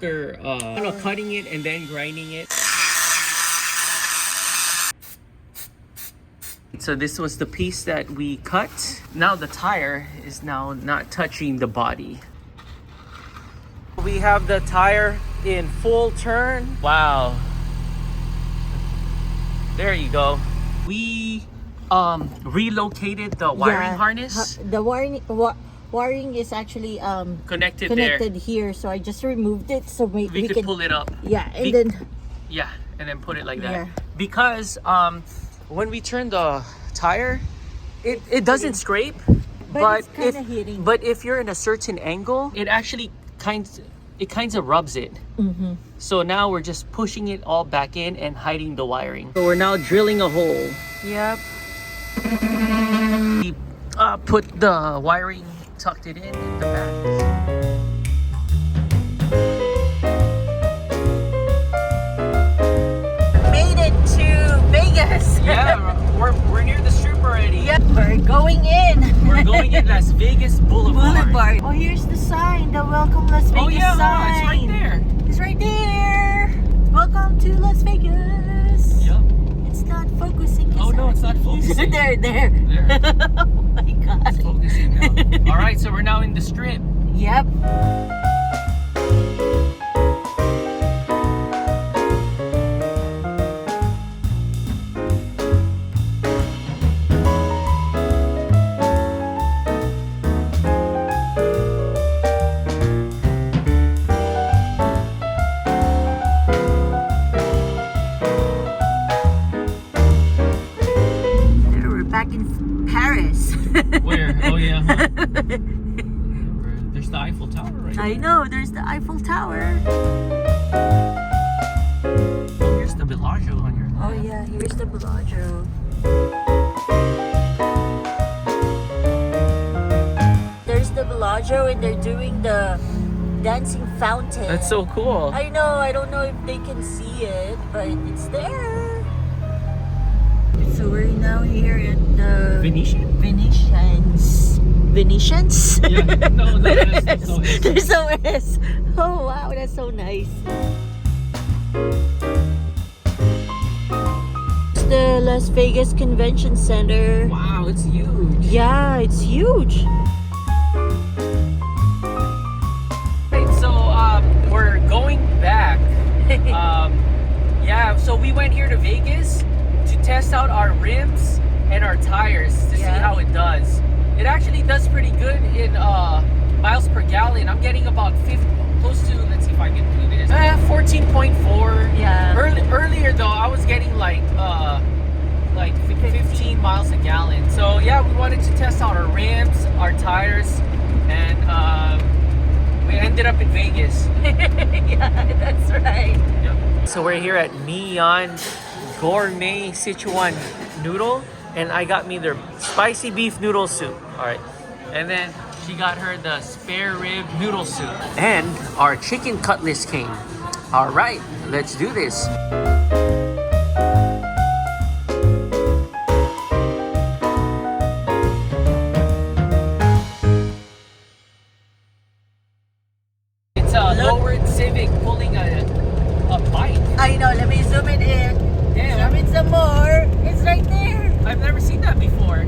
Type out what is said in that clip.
after cutting it and then grinding it. So this was the piece that we cut. Now the tire is now not touching the body. We have the tire in full turn. Wow. There you go. We relocated the wiring harness. The wiring is actually connected here, so I just removed it so we could pull it up. Yeah, and then put it like that. Yeah. Because when we turn the tire, it doesn't scrape, but it's hitting. But if you're in a certain angle, it actually kind of rubs it. Mm-hmm. So now we're just pushing it all back in and hiding the wiring. So we're now drilling a hole. Yep. We put the wiring, tucked it in the back. Yeah, we're near the strip already. Yeah, we're going in. We're going in Las Vegas Boulevard. Oh, here's the sign, the Welcome Las Vegas Oh yeah, sign. it's right there. It's right there. Welcome to Las Vegas. Yep. It's not focusing. Oh no, it's not focusing. there. There. Oh my God. It's focusing now. All right, so we're now in the strip. Yep. Where? Oh yeah. Huh? There's the Eiffel Tower right there. I know, there's the Eiffel Tower. Oh, here's the Bellagio on your left. Oh yeah, here's the Bellagio. There's the Bellagio and they're doing the dancing fountain. That's so cool. I know, I don't know if they can see it, but it's there. So we're now here at the Venetians? Venetians? Yeah, no, there's no S. There's no S. Oh wow, that's so nice. It's the Las Vegas Convention Center. Wow, it's huge. Yeah, it's huge. Right, so we're going back. Yeah, so we went here to Vegas to test out our rims and our tires to see how it does. It actually does pretty good in miles per gallon. I'm getting about 50, close to, let's see if I can do this, 14.4. Yeah. Earlier though, I was getting like 15 miles a gallon. So yeah, we wanted to test out our rims, our tires, and we ended up in Vegas. Yeah, that's right. Yep. So we're here at Neon Gourmet Sichuan Noodle, and I got me their spicy beef noodle soup. All right, and then she got her the spare rib noodle soup, and our chicken cutlets came. All right, let's do this. It's a lowered Civic pulling a bike. I know, let me zoom it in. Damn. Zoom in some more. It's right there. I've never seen that before.